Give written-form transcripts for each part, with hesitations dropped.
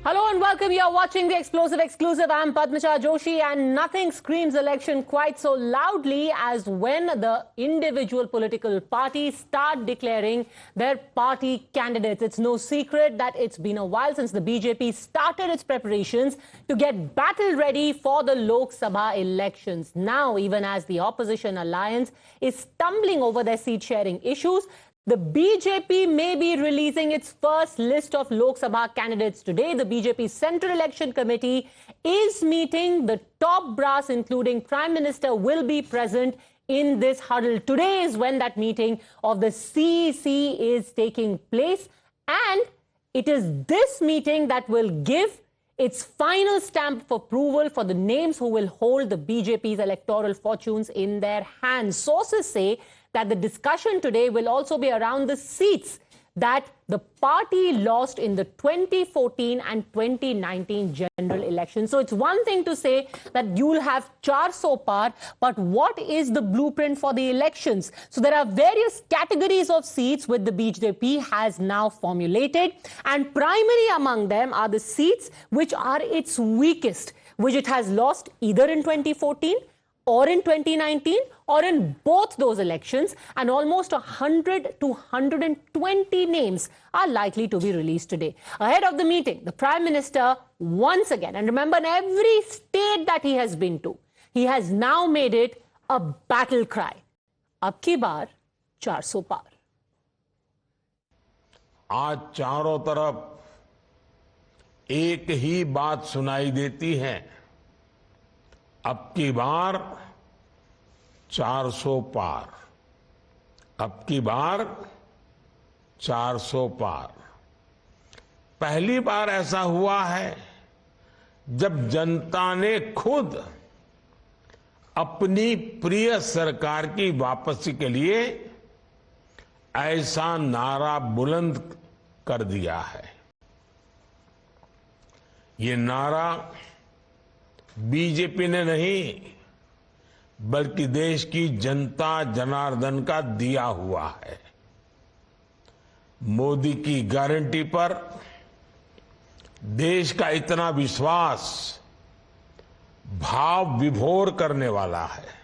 Hello and welcome. You are watching the Explosive Exclusive. I'm Padmaja Joshi, and nothing screams election quite so loudly as when the individual political parties start declaring their party candidates. It's no secret that it's been a while since the BJP started its preparations to get battle ready for the Lok Sabha elections. Now, even as the opposition alliance is stumbling over their seat-sharing issues, the BJP may be releasing its first list of Lok Sabha candidates today. The BJP Central Election Committee is meeting. The top brass, including Prime Minister, will be present in this huddle. Today is when that meeting of the CEC is taking place. And it is this meeting that will give its final stamp of approval for the names who will hold the BJP's electoral fortunes in their hands. Sources say that the discussion today will also be around the seats that the party lost in the 2014 and 2019 general elections. So it's one thing to say that you'll have 400 par, but what is the blueprint for the elections? So there are various categories of seats which the BJP has now formulated, and primary among them are the seats which are its weakest, which it has lost either in 2014 or in 2019 or in both those elections, and almost 100 to 120 names are likely to be released today. Ahead of the meeting, the Prime Minister once again, and remember, in every state that he has been to, he has now made it a battle cry. Ab ki baar 400 par. आज चारों तरफ एक ही बात सुनाई देती है, अब की बार 400 पार, अब की बार 400 पार। पहली बार ऐसा हुआ है जब जनता ने खुद अपनी प्रिय सरकार की वापसी के लिए ऐसा नारा बुलंद कर दिया है। ये नारा बीजेपी ने नहीं, बल्कि देश की जनता जनार्दन का दिया हुआ है। मोदी की गारंटी पर देश का इतना विश्वास भाव विभोर करने वाला है।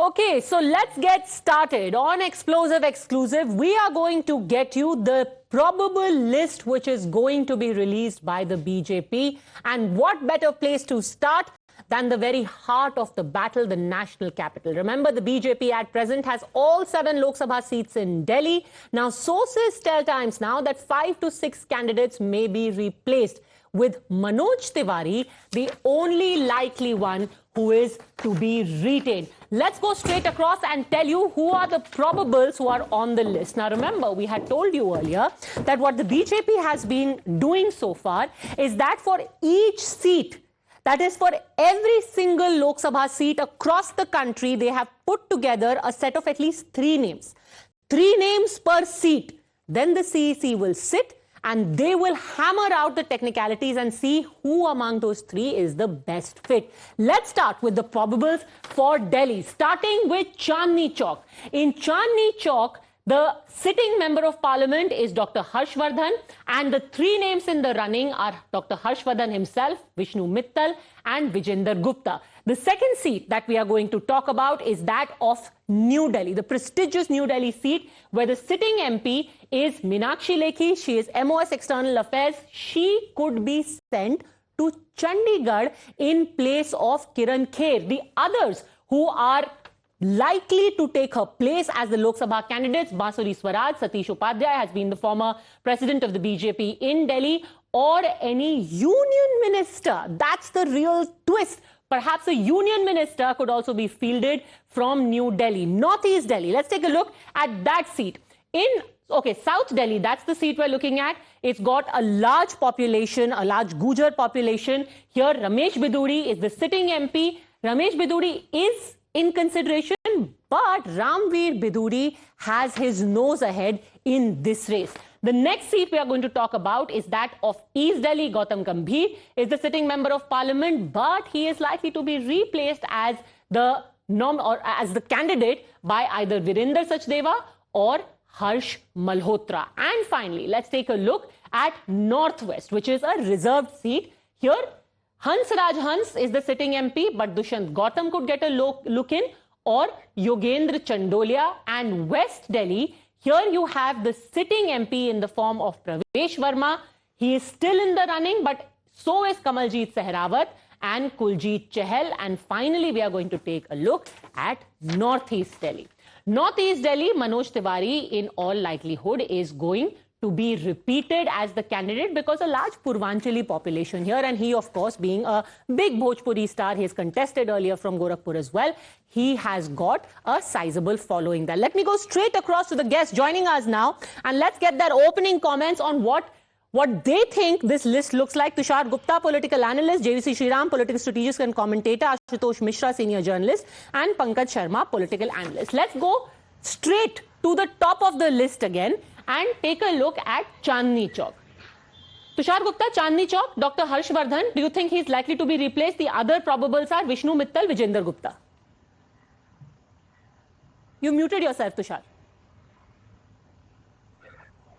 Okay, so let's get started. On Explosive Exclusive, we are going to get you the probable list which is going to be released by the BJP. And what better place to start than the very heart of the battle, the national capital. Remember, the BJP at present has all 7 Lok Sabha seats in Delhi. Now, sources tell Times Now that 5 to 6 candidates may be replaced, with Manoj Tiwari the only likely one who is to be retained. Let's go straight across and tell you who are the probables who are on the list. Now, remember, we had told you earlier that what the BJP has been doing so far is that for each seat, that is, for every single Lok Sabha seat across the country, they have put together a set of at least 3 names. 3 names per seat. Then the CEC will sit and they will hammer out the technicalities and see who among those 3 is the best fit. Let's start with the probables for Delhi, starting with Chandni Chowk. In Chandni Chowk, the sitting member of parliament is Dr. Vardhan, and the 3 names in the running are Dr. Vardhan himself, Vishnu Mittal, and Vijender Gupta. The second seat that we are going to talk about is that of New Delhi, the prestigious New Delhi seat where the sitting MP is Meenakshi Lekhi. She is MOS External Affairs. She could be sent to Chandigarh in place of Kiran Kher. The others who are likely to take her place as the Lok Sabha candidates, Bansuri Swaraj, Satish Upadhyay has been the former president of the BJP in Delhi, or any union minister. That's the real twist. Perhaps a union minister could also be fielded from New Delhi. Northeast Delhi, let's take a look at that seat. South Delhi, that's the seat we're looking at. It's got a large population, a large Gujar population. Here, Ramesh Biduri is the sitting MP. Ramesh Biduri is in consideration, but Ramveer Biduri has his nose ahead in this race. The next seat we are going to talk about is that of East Delhi. Gautam Gambhir is the sitting member of parliament, but he is likely to be replaced as the candidate by either Virender Sachdeva or Harsh Malhotra. And finally, let's take a look at Northwest, which is a reserved seat. Here, Hans Raj Hans is the sitting MP, but Dushyant Gautam could get a look in, or Yogendra Chandolia. And West Delhi, here you have the sitting MP in the form of Pravesh Verma. He is still in the running, but so is Kamaljeet Sehrawat and Kuljeet Chahal. And finally, we are going to take a look at Northeast Delhi. Northeast Delhi, Manoj Tiwari, in all likelihood, is going to be repeated as the candidate because a large Purvanchali population here, and he, of course, being a big Bhojpuri star, he has contested earlier from Gorakhpur as well. He has got a sizable following there. Let me go straight across to the guests joining us now, and let's get their opening comments on what they think this list looks like. Tushar Gupta, political analyst, JVC Shriram, political strategist and commentator, Ashutosh Mishra, senior journalist, and Pankaj Sharma, political analyst. Let's go straight to the top of the list again and take a look at Chandni Chowk. Tushar Gupta, Chandni Chowk, Dr. Harsh Vardhan, do you think he's likely to be replaced? The other probables are Vishnu Mittal, Vijender Gupta. You muted yourself, Tushar.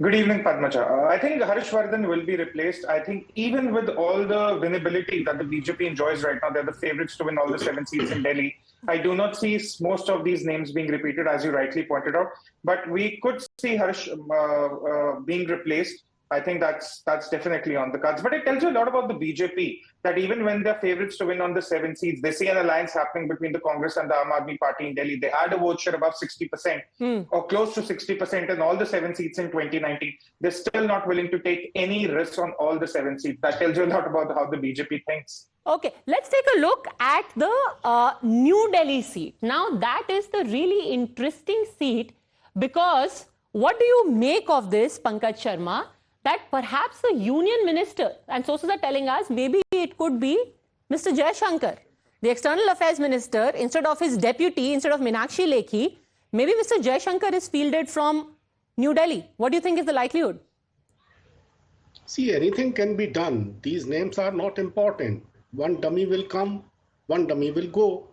Good evening, Padmaja. I think Harsh Vardhan will be replaced. I think even with all the winnability that the BJP enjoys right now, they're the favorites to win all the 7 seats in Delhi. I do not see most of these names being repeated, as you rightly pointed out. But we could see Harsh being replaced. I think that's definitely on the cards. But it tells you a lot about the BJP, that even when they're favorites to win on the 7 seats, they see an alliance happening between the Congress and the Aam Aadmi Party in Delhi. They had a vote share above 60% or close to 60% in all the 7 seats in 2019. They're still not willing to take any risks on all the 7 seats. That tells you a lot about how the BJP thinks. Okay, let's take a look at the New Delhi seat. Now, that is the really interesting seat because what do you make of this, Pankaj Sharma? That perhaps the union minister, and sources are telling us maybe it could be Mr. Jaishankar, the external affairs minister, instead of his deputy, instead of Meenakshi Lekhi, maybe Mr. Jaishankar is fielded from New Delhi. What do you think is the likelihood? See, anything can be done. These names are not important. One dummy will come, one dummy will go.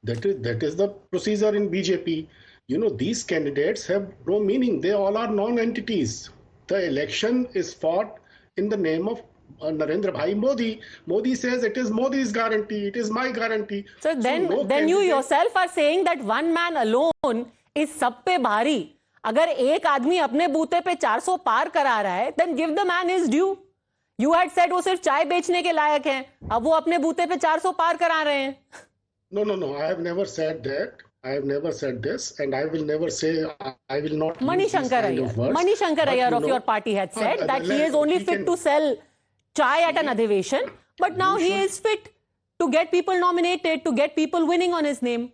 That is the procedure in BJP. You know, these candidates have no meaning. They all are non-entities. The election is fought in the name of Narendra Bhai Modi. Modi says it is Modi's guarantee, it is my guarantee. So then you yourself are saying that one man alone is sab pe bhari. अगर एक आदमी अपने बूते पे 400 पार करा रहा है, then give the man his due. You had said वो सिर्फ चाय बेचने के लायक हैं. अब वो अपने बूते पे 400 पार करा रहे हैं. No. I have never said that. I have never said this, and I will never say, I will not. Manishankar Ayyar of your party had said that he is only fit to sell chai at an adhiveshan, but now he is fit to get people nominated, to get people winning on his name.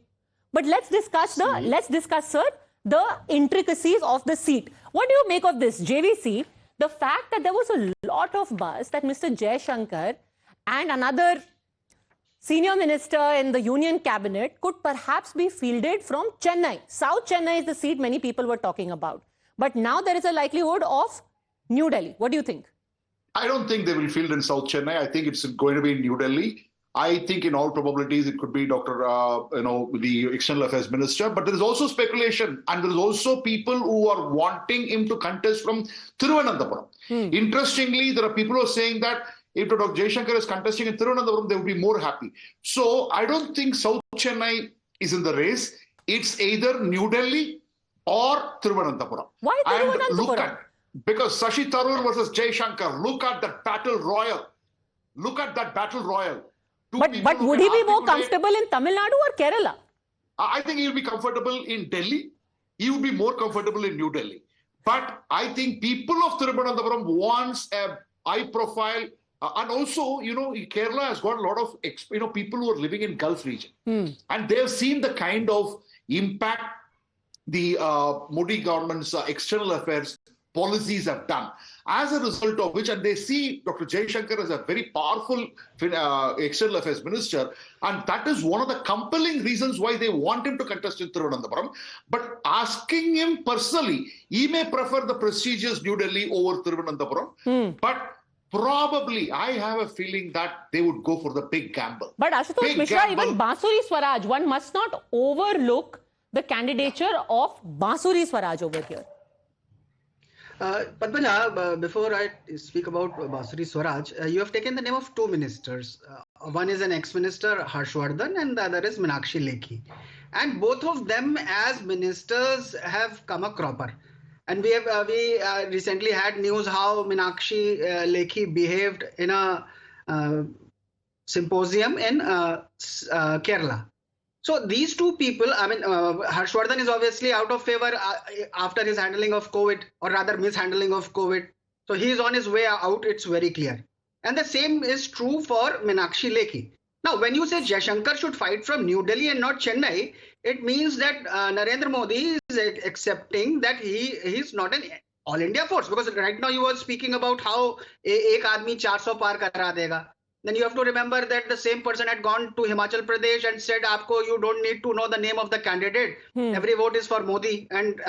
But let's discuss, sir, the intricacies of the seat. What do you make of this, JVC? The fact that there was a lot of buzz that Mr. Jaishankar and another senior minister in the union cabinet could perhaps be fielded from Chennai. South Chennai is the seat many people were talking about. But now there is a likelihood of New Delhi. What do you think? I don't think they will field in South Chennai. I think it's going to be in New Delhi. I think in all probabilities it could be the external affairs minister. But there is also speculation, and there is also people who are wanting him to contest from Thiruvananthapuram. Interestingly, there are people who are saying that if Dr. Jaishankar is contesting in Thiruvananthapuram, they would be more happy. So I don't think South Chennai is in the race. It's either New Delhi or Thiruvananthapuram. Why Thiruvananthapuram? Because Shashi Tharoor versus Jaishankar. Look at that battle royal. But would he be more comfortable in Tamil Nadu or Kerala? I think he will be comfortable in Delhi. He would be more comfortable in New Delhi. But I think people of Thiruvananthapuram wants a high profile. And also, Kerala has got a lot of, people who are living in Gulf region. And they have seen the kind of impact the Modi government's external affairs policies have done. As a result of which, and they see Dr. Jaishankar as a very powerful external affairs minister, and that is one of the compelling reasons why they want him to contest in Thiruvananthapuram. But asking him personally, he may prefer the prestigious New Delhi over Thiruvananthapuram. But probably, I have a feeling that they would go for the big gamble. But Ashutosh Mishra, even Bansuri Swaraj, one must not overlook the candidature of Bansuri Swaraj over here. Padmaja, before I speak about Basuri Swaraj, you have taken the name of two ministers. One is an ex-minister, Harshvardhan, and the other is Meenakshi Lekhi. And both of them as ministers have come a cropper. And we recently had news how Meenakshi Lekhi behaved in a symposium in Kerala. So these two people, I mean, Harshvardhan is obviously out of favor after his handling of COVID, or rather mishandling of COVID. So he is on his way out, it's very clear. And the same is true for Meenakshi Lekhi. Now, when you say Jaishankar should fight from New Delhi and not Chennai, it means that Narendra Modi is accepting that he is not an all India force. Because right now you were speaking about how ek aadmi 400 par kara dega. Then you have to remember that the same person had gone to Himachal Pradesh and said, "Aapko, you don't need to know the name of the candidate. Every vote is for Modi," and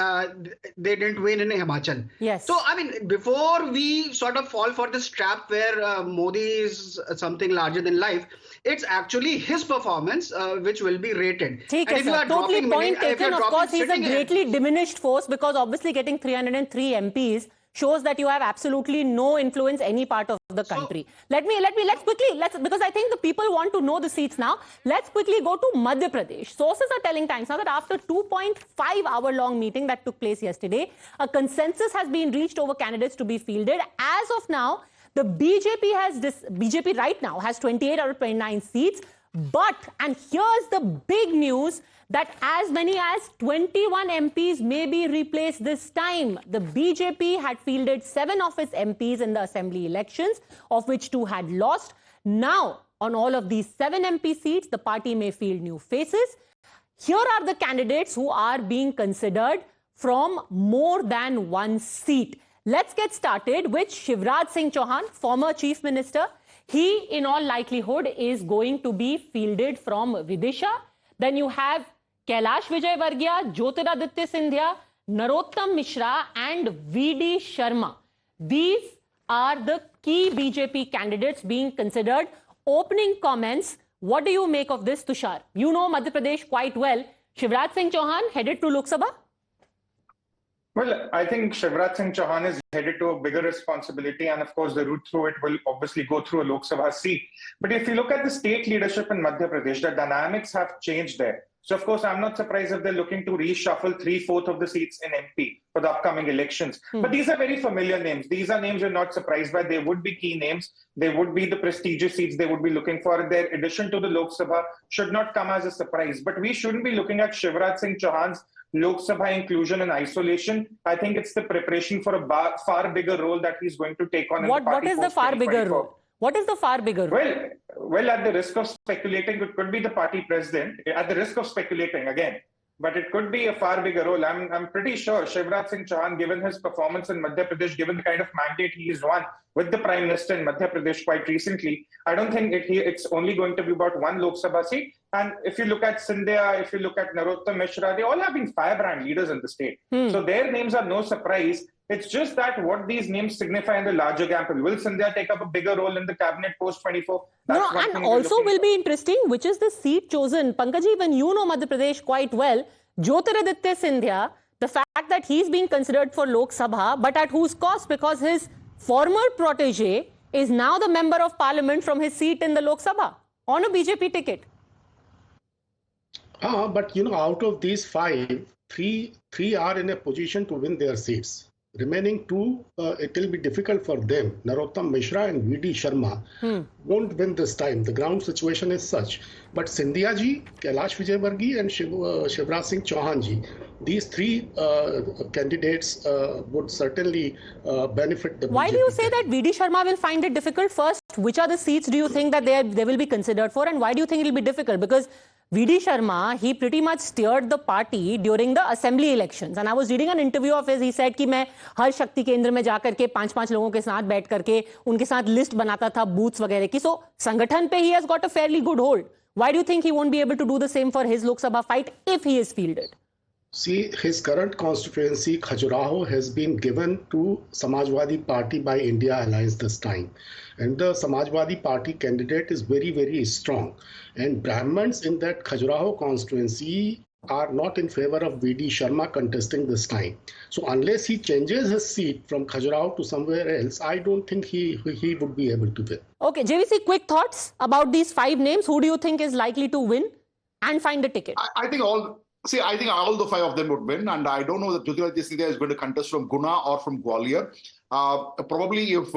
they didn't win in Himachal. Yes. So, I mean, before we sort of fall for this trap where Modi is something larger than life, it's actually his performance which will be rated. And if you are totally point taken. Of course, he's a greatly diminished force, because obviously getting 303 MPs shows that you have absolutely no influence any part of the country. So, let's quickly, because I think the people want to know the seats now. Let's quickly go to Madhya Pradesh. Sources are telling Times now that after 2.5-hour-long meeting that took place yesterday, a consensus has been reached over candidates to be fielded. As of now, the BJP right now has 28 out of 29 seats. But, and here's the big news, that as many as 21 MPs may be replaced this time. The BJP had fielded 7 of its MPs in the assembly elections, of which 2 had lost. Now, on all of these 7 MP seats, the party may field new faces. Here are the candidates who are being considered from more than one seat. Let's get started with Shivraj Singh Chauhan, former Chief Minister. He, in all likelihood, is going to be fielded from Vidisha. Then you have Kailash Vijayvargiya, Jyotiraditya Scindia, Narottam Mishra and V.D. Sharma. These are the key BJP candidates being considered. Opening comments, what do you make of this, Tushar? You know Madhya Pradesh quite well. Shivraj Singh Chauhan headed to Lok Sabha? Well, I think Shivraj Singh Chauhan is headed to a bigger responsibility, and of course the route through it will obviously go through a Lok Sabha seat. But if you look at the state leadership in Madhya Pradesh, the dynamics have changed there. So of course, I'm not surprised if they're looking to reshuffle 3/4 of the seats in MP for the upcoming elections. But these are very familiar names. These are names you're not surprised by. They would be key names. They would be the prestigious seats they would be looking for. Their addition to the Lok Sabha should not come as a surprise. But we shouldn't be looking at Shivraj Singh Chauhan's Lok Sabha inclusion in isolation. I think it's the preparation for a far bigger role that he's going to take on in the party. What is the far bigger role? What is the far bigger role? Well, at the risk of speculating, it could be the party president. At the risk of speculating again, but it could be a far bigger role. I'm pretty sure Shivraj Singh Chauhan, given his performance in Madhya Pradesh, given the kind of mandate he's won with the Prime Minister in Madhya Pradesh quite recently, I don't think it's only going to be about one Lok Sabha seat. And if you look at Scindia, if you look at Narottam Mishra, they all have been firebrand leaders in the state. So their names are no surprise. It's just that what these names signify in the larger gamble. Will Scindia take up a bigger role in the cabinet post-24? And also will be interesting, which is the seat chosen. Pankaj, even you know Madhya Pradesh quite well. Jyotiraditya Scindia, the fact that he's being considered for Lok Sabha, but at whose cost? Because his former protege is now the member of parliament from his seat in the Lok Sabha on a BJP ticket. But you know, out of these 5, three are in a position to win their seats. Remaining 2, it will be difficult for them. Narottam Mishra and V.D. Sharma won't win this time. The ground situation is such. But Scindia ji, Kailash Vijayvargiya and Shivraj Singh Chauhan ji, these 3 candidates would certainly benefit the Why BJP. do you say that V.D. Sharma will find it difficult? First, which are the seats do you think that they will be considered for, and why do you think it will be difficult? Because V.D. Sharma, he pretty much steered the party during the assembly elections. And I was reading an interview of his. He said कि मैं हर शक्ति केंद्र में जाकर के 5-5 लोगों के साथ बैठ करके उनके साथ लिस्ट बनाता था बूथ्स वगैरह की. So संगठन पे he has got a fairly good hold. Why do you think he won't be able to do the same for his Lok Sabha fight if he is fielded? See, his current constituency, Khajuraho, has been given to Samajwadi Party by India Alliance this time. And the Samajwadi Party candidate is very, very strong. And Brahmins in that Khajuraho constituency are not in favor of V.D. Sharma contesting this time. So unless he changes his seat from Khajuraho to somewhere else, I don't think he would be able to win. Okay, JVC, quick thoughts about these 5 names. Who do you think is likely to win and find a ticket? I think all the 5 of them would win, and I don't know that Jyotiradittya Scindia is going to contest from Guna or from Gwalior. Probably if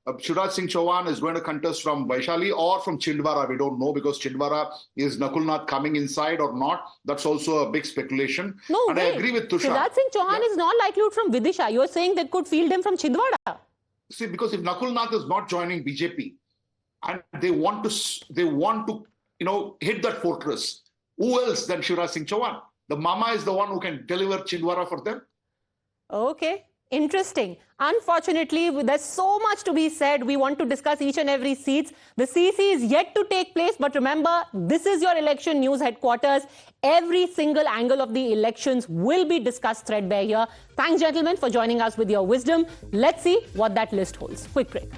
Shivraj Singh Chauhan is going to contest from Vaishali or from Chhindwara, we don't know, because Chhindwara is Nakul Nath coming inside or not. That's also a big speculation. No, and wait. I agree with Tushar. Shivraj Singh Chauhan is not likely from Vidisha. You're saying they could field him from Chhindwara. See, because if Nakul Nath is not joining BJP and they want to hit that fortress, who else than Shivraj Singh Chauhan? The Mama is the one who can deliver Chhindwara for them. Okay, interesting. Unfortunately, there's so much to be said. We want to discuss each and every seat. The CC is yet to take place, but remember, this is your election news headquarters. Every single angle of the elections will be discussed threadbare here. Thanks, gentlemen, for joining us with your wisdom. Let's see what that list holds. Quick break.